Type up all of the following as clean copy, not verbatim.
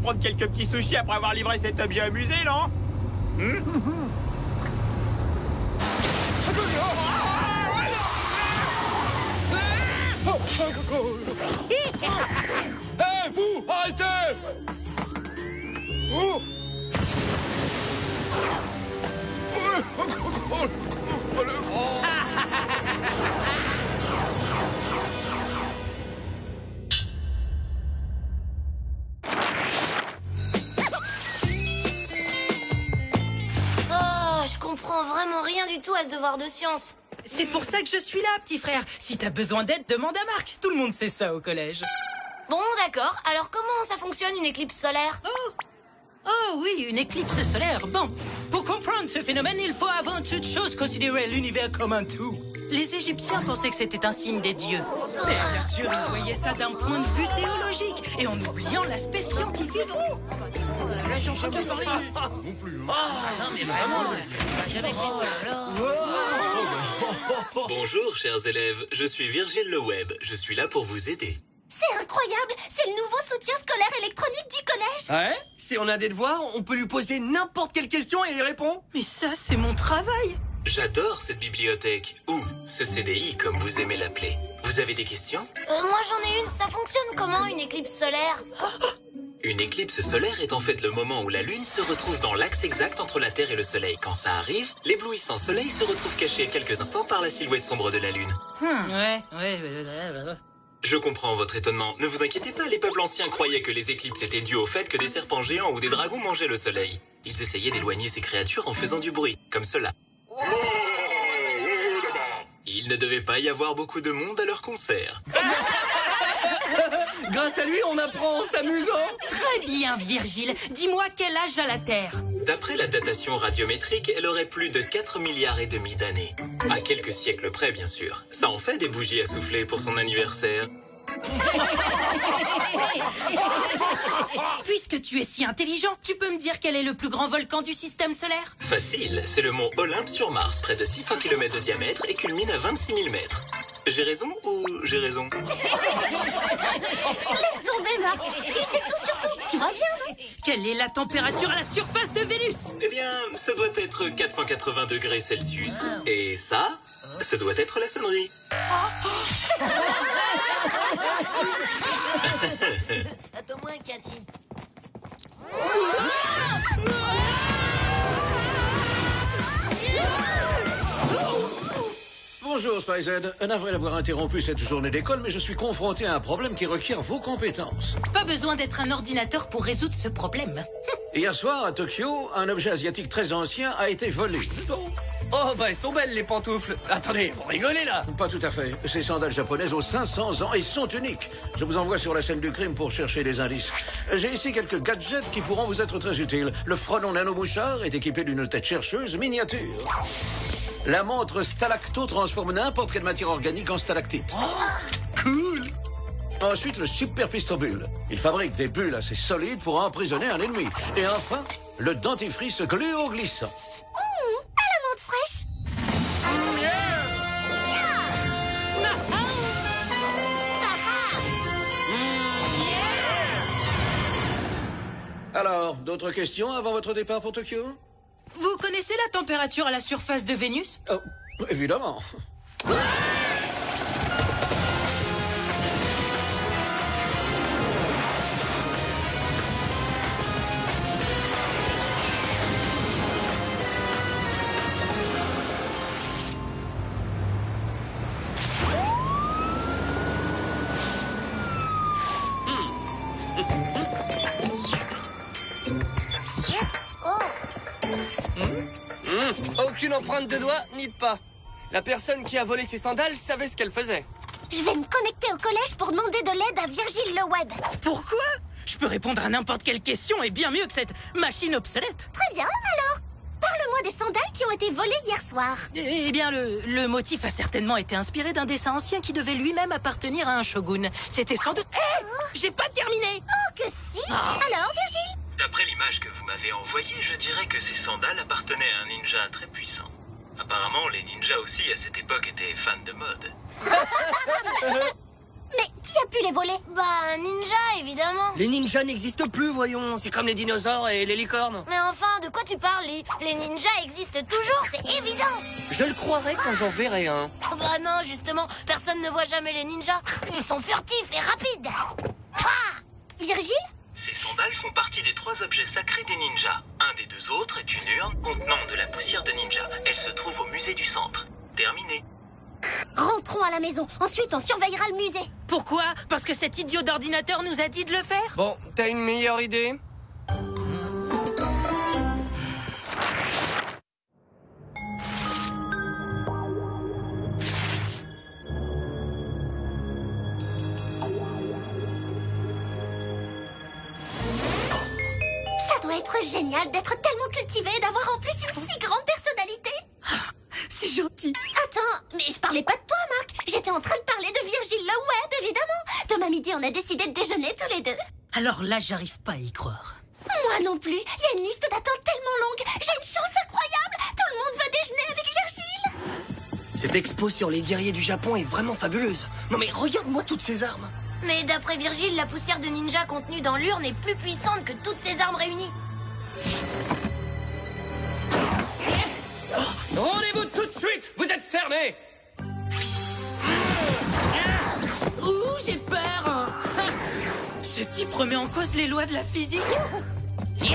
prendre quelques petits sushis après avoir livré cet objet au musée, non? Hé, vous, arrêtez! Oh. Oh, je comprends vraiment rien du tout à ce devoir de science. C'est pour ça que je suis là, petit frère. Si t'as besoin d'aide, demande à Marc. Tout le monde sait ça au collège. Bon, d'accord. Alors comment ça fonctionne une éclipse solaire? Oh oui, une éclipse solaire. Bon, pour comprendre ce phénomène, il faut avant toute chose considérer l'univers comme un tout. Les Égyptiens pensaient que c'était un signe des dieux. Mais bien sûr, ils voyaient ça d'un point de vue théologique et en oubliant l'aspect scientifique. Là, j'ai entendu parler. Non plus. J'avais vu ça alors. Bonjour, chers élèves. Je suis Virgile Le Web. Je suis là pour vous aider. C'est incroyable. C'est le nouveau soutien scolaire électronique du collège. Ouais? Si on a des devoirs, on peut lui poser n'importe quelle question et il répond. Mais ça, c'est mon travail. J'adore cette bibliothèque, ou ce CDI comme vous aimez l'appeler. Vous avez des questions? Moi j'en ai une. Ça fonctionne comment une éclipse solaire? Une éclipse solaire est en fait le moment où la Lune se retrouve dans l'axe exact entre la Terre et le Soleil. Quand ça arrive, l'éblouissant Soleil se retrouve caché quelques instants par la silhouette sombre de la Lune. Ouais. Je comprends votre étonnement. Ne vous inquiétez pas, les peuples anciens croyaient que les éclipses étaient dues au fait que des serpents géants ou des dragons mangeaient le Soleil. Ils essayaient d'éloigner ces créatures en faisant du bruit, comme cela. Il ne devait pas y avoir beaucoup de monde à leur concert. Grâce à lui, on apprend en s'amusant. Très bien, Virgile. Dis-moi quel âge a la Terre? D'après la datation radiométrique, elle aurait plus de 4 milliards et demi d'années. À quelques siècles près, bien sûr. Ça en fait des bougies à souffler pour son anniversaire. Puisque tu es si intelligent, tu peux me dire quel est le plus grand volcan du système solaire? Facile, c'est le mont Olympe sur Mars, près de 600 km de diamètre et culmine à 26 000 mètres. J'ai raison ou j'ai raison? Laisse tomber, Marc. Il sait tout sur tout. Tu vois bien, non? Quelle est la température à la surface de Vénus? Eh bien, ça doit être 480 degrés Celsius. Et ça doit être la sonnerie. Attends-moi, Cathy. Bonjour SpyZ, navré d'avoir interrompu cette journée d'école, mais je suis confronté à un problème qui requiert vos compétences. Pas besoin d'être un ordinateur pour résoudre ce problème. Hier soir, à Tokyo, un objet asiatique très ancien a été volé. Oh, bah, elles sont belles, les pantoufles. Attendez, vous rigolez, là. Pas tout à fait. Ces sandales japonaises ont 500 ans et sont uniques. Je vous envoie sur la scène du crime pour chercher des indices. J'ai ici quelques gadgets qui pourront vous être très utiles. Le frelon nano-mouchard est équipé d'une tête chercheuse miniature. La montre Stalacto transforme n'importe quelle matière organique en stalactite. Cool. Ensuite, le super pistobule. Il fabrique des bulles assez solides pour emprisonner un ennemi. Et enfin, le dentifrice gluoglissant. À la menthe fraîche. Alors, d'autres questions avant votre départ pour Tokyo? Vous connaissez la température à la surface de Vénus? Oh, évidemment. Aucune empreinte de doigt, ni de pas. La personne qui a volé ses sandales savait ce qu'elle faisait. Je vais me connecter au collège pour demander de l'aide à Virgile Le Web. Pourquoi? Je peux répondre à n'importe quelle question et bien mieux que cette machine obsolète. Très bien, alors. Parle-moi des sandales qui ont été volées hier soir. Eh bien, le motif a certainement été inspiré d'un dessin ancien qui devait lui-même appartenir à un shogun. C'était sans doute... Hé, j'ai pas terminé. Oh, que si. Alors, Virgile? D'après l'image que vous m'avez envoyée, je dirais que ces sandales appartenaient à un ninja très puissant. Apparemment, les ninjas aussi, à cette époque, étaient fans de mode. Mais qui Qui a pu les voler? Bah, ninja, évidemment. Les ninjas n'existent plus, voyons. C'est comme les dinosaures et les licornes. Mais enfin, de quoi tu parles, Lee? Les ninjas existent toujours, c'est évident. Je le croirais quand j'en verrai un. Bah non, justement, personne ne voit jamais les ninjas. Ils sont furtifs et rapides. Ah! Virgile? Ces sandales font partie des 3 objets sacrés des ninjas. Un des 2 autres est une urne contenant de la poussière de ninja. Elle se trouve au musée du centre. Terminé. Rentrons à la maison. Ensuite, on surveillera le musée. Pourquoi? Parce que cet idiot d'ordinateur nous a dit de le faire? Bon, t'as une meilleure idée? Ça doit être génial d'être tellement cultivé et d'avoir en plus une si grande personnalité. C'est gentil. Attends, mais je parlais pas de toi, Marc. J'étais en train de parler de Virgile le Web, évidemment. Demain midi, on a décidé de déjeuner tous les deux. Alors là, j'arrive pas à y croire. Moi non plus. Il y a une liste d'attente tellement longue. J'ai une chance incroyable. Tout le monde va déjeuner avec Virgile. Cette expo sur les guerriers du Japon est vraiment fabuleuse. Non mais regarde-moi toutes ces armes. Mais d'après Virgile, la poussière de ninja contenue dans l'urne est plus puissante que toutes ces armes réunies. Rendez-vous tout de suite. Vous êtes cernés. Ouh, j'ai peur. Ce type remet en cause les lois de la physique. Il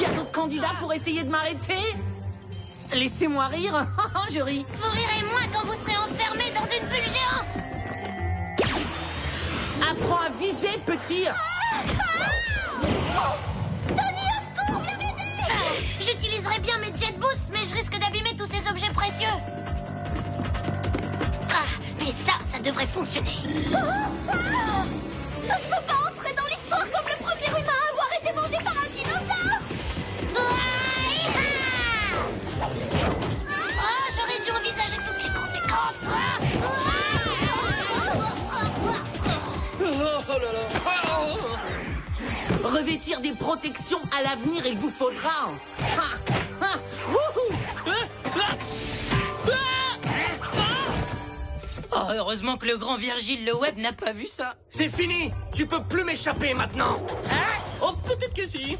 y a d'autres candidats pour essayer de m'arrêter? Laissez-moi rire. Je ris. Vous rirez moins quand vous serez enfermé dans une bulle géante. Apprends à viser, petit. Tony, au secours, viens m'aider. J'utiliserai bien mes jet boots, mais je risque d'abîmer tous ces objets précieux. Ah, mais ça devrait fonctionner. Je peux pas entrer dans l'histoire comme le premier humain à avoir été mangé par un dinosaure. Oh, j'aurais dû envisager toutes les conséquences. Revêtir des protections à l'avenir, il vous faudra. Oh, heureusement que le grand Virgile le Web n'a pas vu ça. C'est fini. Tu peux plus m'échapper maintenant. Oh, peut-être que si.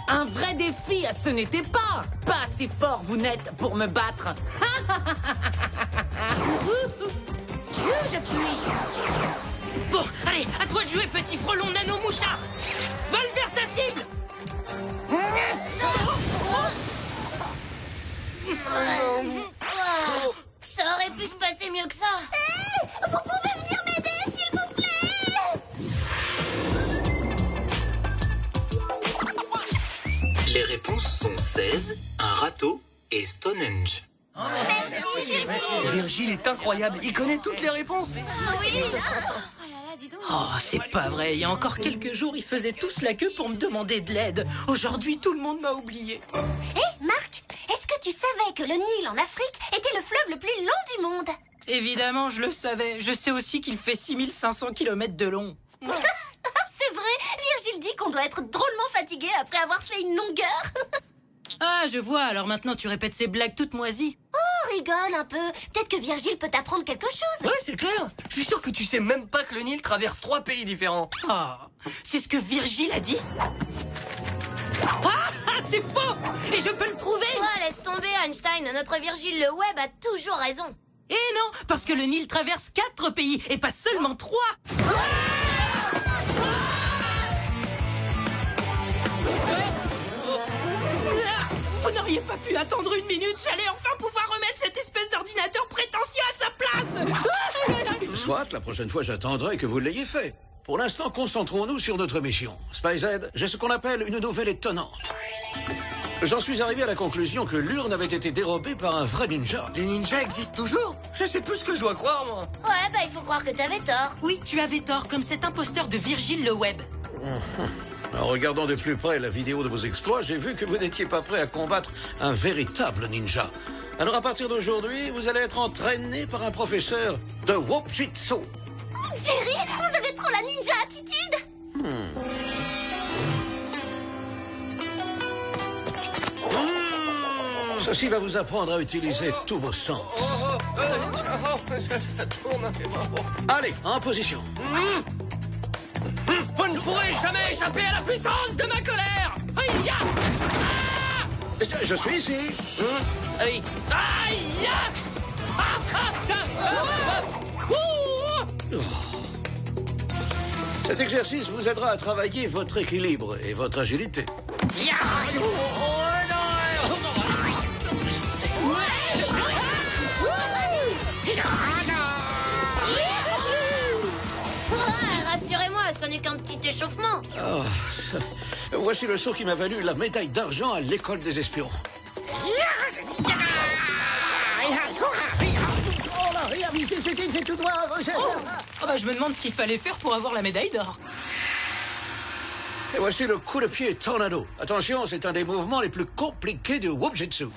Un vrai défi, ce n'était pas. Pas assez fort, vous n'êtes pour me battre. Je fuis. Bon, allez, à toi de jouer, petit frelon nano-mouchard. Vole vers ta cible. Ça aurait pu se passer mieux que ça. Hé, vous pouvez venir m'aider, s'il vous plaît. Les réponses sont 16, un râteau et Stonehenge. Merci, Virgile. Virgile est incroyable. Il connaît toutes les réponses. Oui. Oh là là, dis donc. Oh, c'est pas vrai. Il y a encore quelques jours, ils faisaient tous la queue pour me demander de l'aide. Aujourd'hui, tout le monde m'a oublié. Hé, Marc, est-ce que tu savais que le Nil en Afrique était le fleuve le plus long du monde? Évidemment, je le savais. Je sais aussi qu'il fait 6500 km de long. C'est vrai, Virgile dit qu'on doit être drôlement fatigué après avoir fait une longueur. Ah, je vois. Alors maintenant, tu répètes ces blagues toutes moisies. Oh, rigole un peu. Peut-être que Virgile peut t'apprendre quelque chose. Ouais, c'est clair. Je suis sûr que tu sais même pas que le Nil traverse 3 pays différents. Oh, c'est ce que Virgile a dit. Ah, c'est faux. Et je peux le prouver. Oh, laisse tomber, Einstein. Notre Virgile le Web a toujours raison. Et non, parce que le Nil traverse 4 pays et pas seulement 3. Vous n'auriez pas pu attendre une minute? J'allais enfin pouvoir remettre cette espèce d'ordinateur prétentieux à sa place. Soit, la prochaine fois, j'attendrai que vous l'ayez fait. Pour l'instant, concentrons-nous sur notre mission. SpyZ, j'ai ce qu'on appelle une nouvelle étonnante. J'en suis arrivé à la conclusion que l'urne avait été dérobée par un vrai ninja. Les ninjas existent toujours? Je sais plus ce que je dois croire, moi. Ouais, bah il faut croire que t'avais tort. Oui, tu avais tort, comme cet imposteur de Virgile le Web. En regardant de plus près la vidéo de vos exploits, j'ai vu que vous n'étiez pas prêt à combattre un véritable ninja. Alors à partir d'aujourd'hui, vous allez être entraîné par un professeur de Wopjitsu. Jerry, vous avez trop la ninja attitude. Ceci va vous apprendre à utiliser tous vos sens. Ça tourne. Allez, en position. Vous ne pourrez jamais échapper à la puissance de ma colère. Aïe, Je suis ici. aïe, aïe, Cet exercice vous aidera à travailler votre équilibre et votre agilité. Rassurez-moi, ce n'est qu'un petit échauffement. Voici le saut qui m'a valu la médaille d'argent à l'école des espions. Je me demande ce qu'il fallait faire pour avoir la médaille d'or. Et voici le coup de pied tornado. Attention, c'est un des mouvements les plus compliqués du Whoop-Jitsu.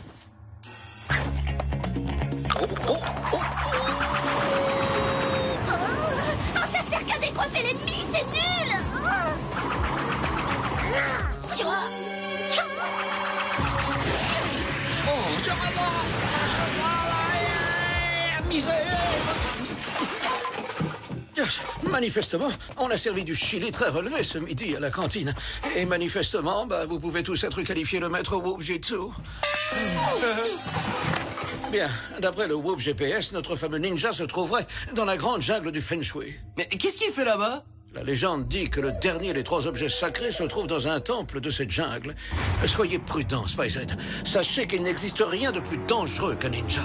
Ça sert qu'à décoiffer l'ennemi, c'est nul. Manifestement, on a servi du chili très relevé ce midi à la cantine. Et manifestement, vous pouvez tous être qualifiés de maître Whoop-Jitsu. Bien, d'après le Whoop GPS, notre fameux ninja se trouverait dans la grande jungle du Feng Shui. Mais qu'est-ce qu'il fait là-bas? La légende dit que le dernier des 3 objets sacrés se trouve dans un temple de cette jungle. Soyez prudents, Spyz. Sachez qu'il n'existe rien de plus dangereux qu'un ninja.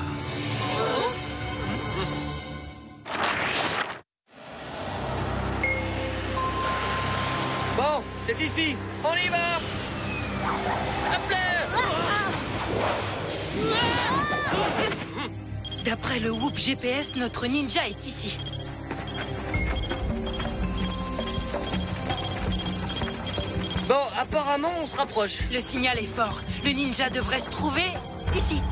Bon, c'est ici. On y va. Hop là. D'après le Whoop GPS, notre ninja est ici. Bon, apparemment, on se rapproche. Le signal est fort. Le ninja devrait se trouver ici.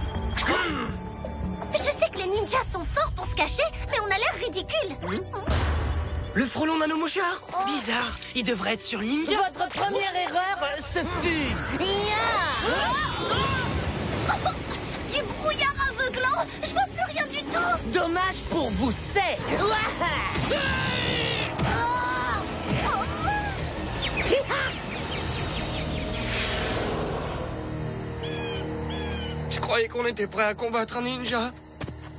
Je sais que les ninjas sont forts pour se cacher, mais on a l'air ridicule. Le frelon nano-mouchard. Bizarre. Il devrait être sur ninja. Votre première erreur, ce fut... Du brouillard aveuglant, je vois plus rien du tout. Dommage pour vous, c'est... Je croyais qu'on était prêt à combattre un ninja.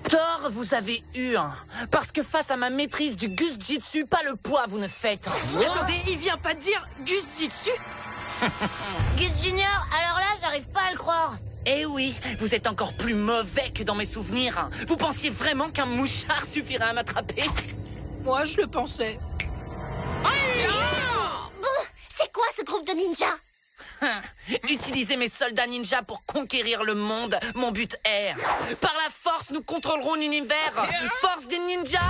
Tort, vous avez eu un. Parce que face à ma maîtrise du Gus Jitsu, pas le poids vous ne faites. Attendez, il vient pas de dire Gus Jitsu? Gus Junior, alors là, j'arrive pas à le croire. Eh oui, vous êtes encore plus mauvais que dans mes souvenirs. Vous pensiez vraiment qu'un mouchard suffirait à m'attraper? Moi, je le pensais. Bon, c'est quoi ce groupe de ninjas? Utiliser mes soldats ninjas pour conquérir le monde, mon but est... Par la force, nous contrôlerons l'univers. Force des ninjas.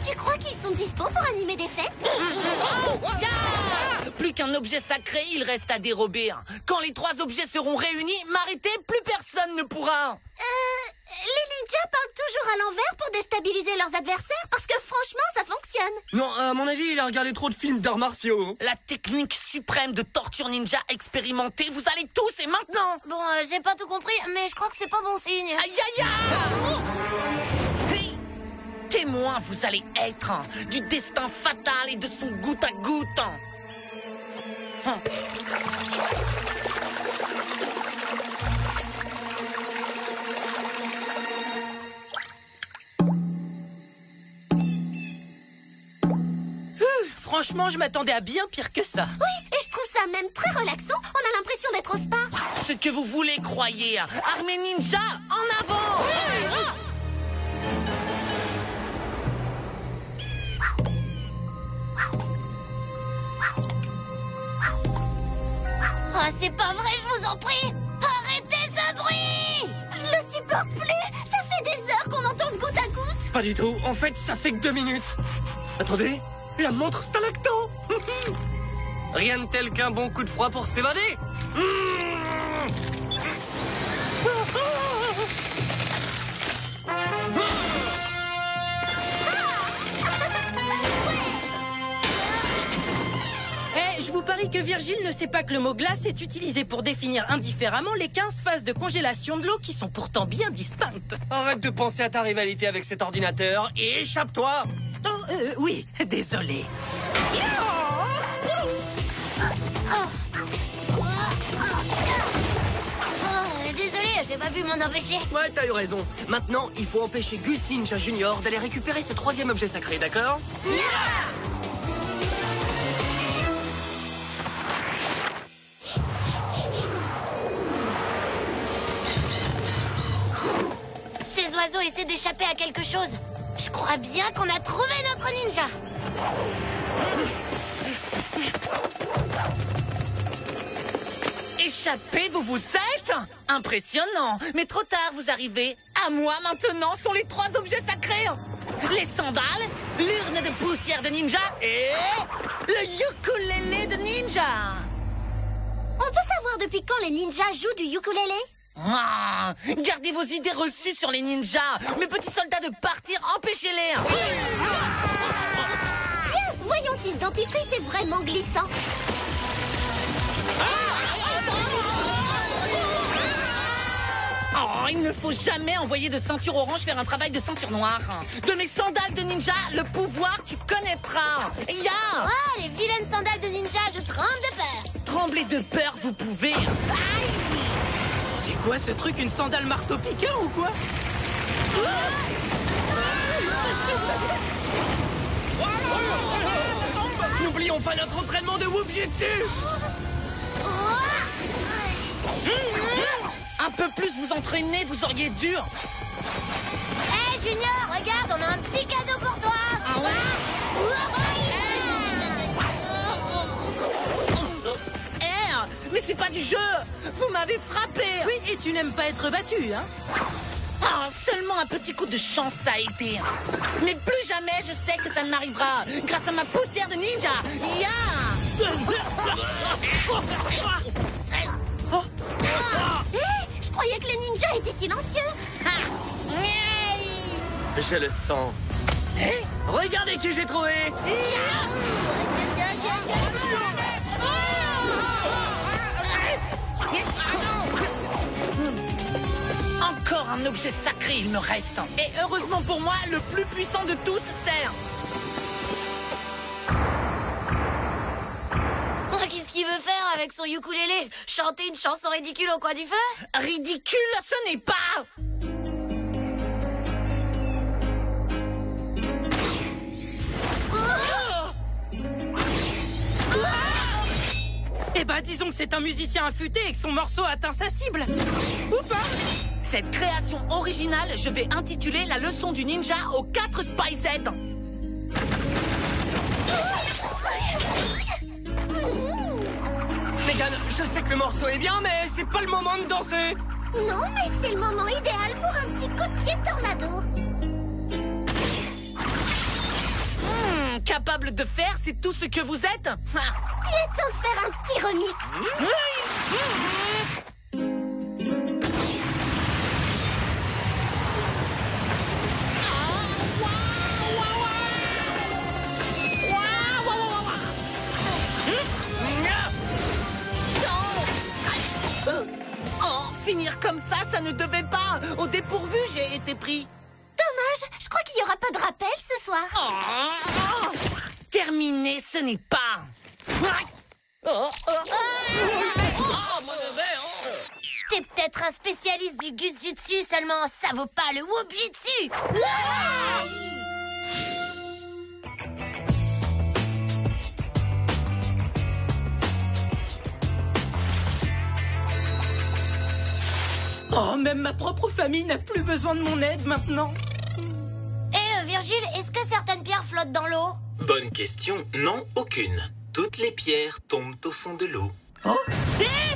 Tu crois qu'ils sont dispo pour animer des fêtes? Plus qu'un objet sacré, il reste à dérober. Quand les 3 objets seront réunis, m'arrêter, plus personne ne pourra. Les ninjas parlent toujours à l'envers pour déstabiliser leurs adversaires, parce que franchement, ça fonctionne. Non, à mon avis, il a regardé trop de films d'arts martiaux. La technique suprême de torture ninja expérimentée, vous allez tous et maintenant. Bon, j'ai pas tout compris, mais je crois que c'est pas bon signe. Aïe aïe aïe! Hey, témoin vous allez être du destin fatal et de son goutte à goutte. Franchement, je m'attendais à bien pire que ça. Oui, et je trouve ça même très relaxant. On a l'impression d'être au spa. Ce que vous voulez, croyez. Armée ninja, en avant! Oh, c'est pas vrai, je vous en prie. Arrêtez ce bruit. Je le supporte plus. Ça fait des heures qu'on entend ce goutte à goutte. Pas du tout. En fait, ça fait que 2 minutes. Attendez, la montre stalacto. Rien de tel qu'un bon coup de froid pour s'évader. Je vous parie que Virgile ne sait pas que le mot glace est utilisé pour définir indifféremment les 15 phases de congélation de l'eau qui sont pourtant bien distinctes. Arrête de penser à ta rivalité avec cet ordinateur et échappe-toi. Oh, oui, désolé. Désolé, j'ai pas pu m'en empêcher. Ouais, t'as eu raison. Maintenant, il faut empêcher Gus Ninja Junior d'aller récupérer ce 3e objet sacré, d'accord? Ces oiseaux essaient d'échapper à quelque chose. Je crois bien qu'on a trouvé notre ninja. Échappé, vous êtes? Impressionnant. Mais trop tard, vous arrivez. À moi, maintenant, sont les 3 objets sacrés. Les sandales, l'urne de poussière de ninja et le ukulélé de ninja. On peut savoir depuis quand les ninjas jouent du ukulélé? Ah, gardez vos idées reçues sur les ninjas. Mes petits soldats de partir, empêchez-les. Bien, voyons si ce dentifrice est vraiment glissant. Oh, il ne faut jamais envoyer de ceinture orange faire un travail de ceinture noire. De mes sandales de ninja, le pouvoir, tu connaîtras. Ya! Ah, les vilaines sandales de ninja, je tremble de peur. Tremblez de peur, vous pouvez. C'est quoi ce truc, une sandale marteau-piqueur ou quoi? N'oublions pas notre entraînement de Whoop-Jitsu. Un peu plus vous entraînez, vous auriez dû. Hé, Junior, regarde, on a un petit cadeau pour toi. Ah ouais? Mais c'est pas du jeu. Vous m'avez frappé. Oui, et tu n'aimes pas être battu, hein? Ah, seulement un petit coup de chance ça a été. Mais plus jamais je sais que ça ne m'arrivera. Grâce à ma poussière de ninja. Ya! Hé, je croyais que les ninjas étaient silencieux. Je le sens. Hé, regardez qui j'ai trouvé. Encore un objet sacré, il me reste. Et heureusement pour moi, le plus puissant de tous sert. Qu'est-ce qu'il veut faire avec son ukulélé? Chanter une chanson ridicule au coin du feu? Ridicule, ce n'est pas. Eh ben, disons que c'est un musicien affûté et que son morceau atteint sa cible. Ou pas? Cette création originale, je vais intituler la leçon du ninja aux 4 Spy Z. Megan, je sais que le morceau est bien, mais c'est pas le moment de danser. Non, mais c'est le moment idéal pour un petit coup de pied tornado. Capable de faire, c'est tout ce que vous êtes. Il est temps de faire un petit remix. Oh, finir comme ça ne devait pas. Au dépourvu, j'ai été pris. Dommage, je crois qu'il n'y aura pas de rappel ce soir. Terminé, ce n'est pas. T'es peut-être un spécialiste du Gus-Jitsu, seulement ça vaut pas le Whoop-Jitsu. Oh, même ma propre famille n'a plus besoin de mon aide maintenant. Virgile, est-ce que certaines pierres flottent dans l'eau? Bonne question. Non, aucune. Toutes les pierres tombent au fond de l'eau. Oh,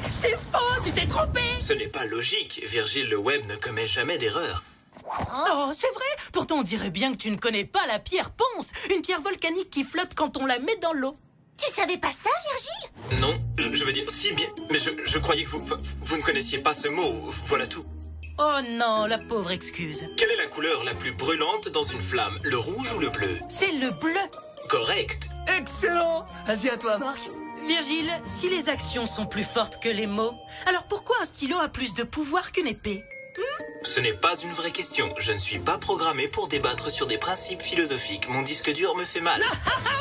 c'est faux, tu t'es trompé. Ce n'est pas logique. Virgile le Web ne commet jamais d'erreur. Oh, c'est vrai. Pourtant, on dirait bien que tu ne connais pas la pierre ponce, une pierre volcanique qui flotte quand on la met dans l'eau. Tu savais pas ça, Virgile? Non, je veux dire, si bien. Mais je croyais que vous ne connaissiez pas ce mot. Voilà tout. Oh non, la pauvre excuse. Quelle est la couleur la plus brûlante dans une flamme? Le rouge ou le bleu? C'est le bleu. Correct. Excellent. Vas-y, à toi, Marc. Virgile, si les actions sont plus fortes que les mots, alors pourquoi un stylo a plus de pouvoir qu'une épée? Ce n'est pas une vraie question. Je ne suis pas programmé pour débattre sur des principes philosophiques. Mon disque dur me fait mal.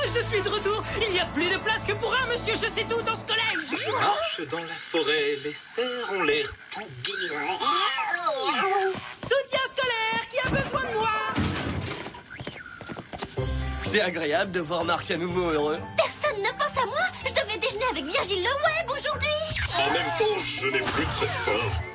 Je suis de retour. Il n'y a plus de place que pour un monsieur je sais tout dans ce collège. Je marche dans la forêt, les cerfs ont l'air tout guillerins. Soutien scolaire, qui a besoin de moi? C'est agréable de voir Marc à nouveau heureux. Personne ne pense à moi. Je devais déjeuner avec Virgile le Web aujourd'hui. En même temps, je n'ai plus très faim.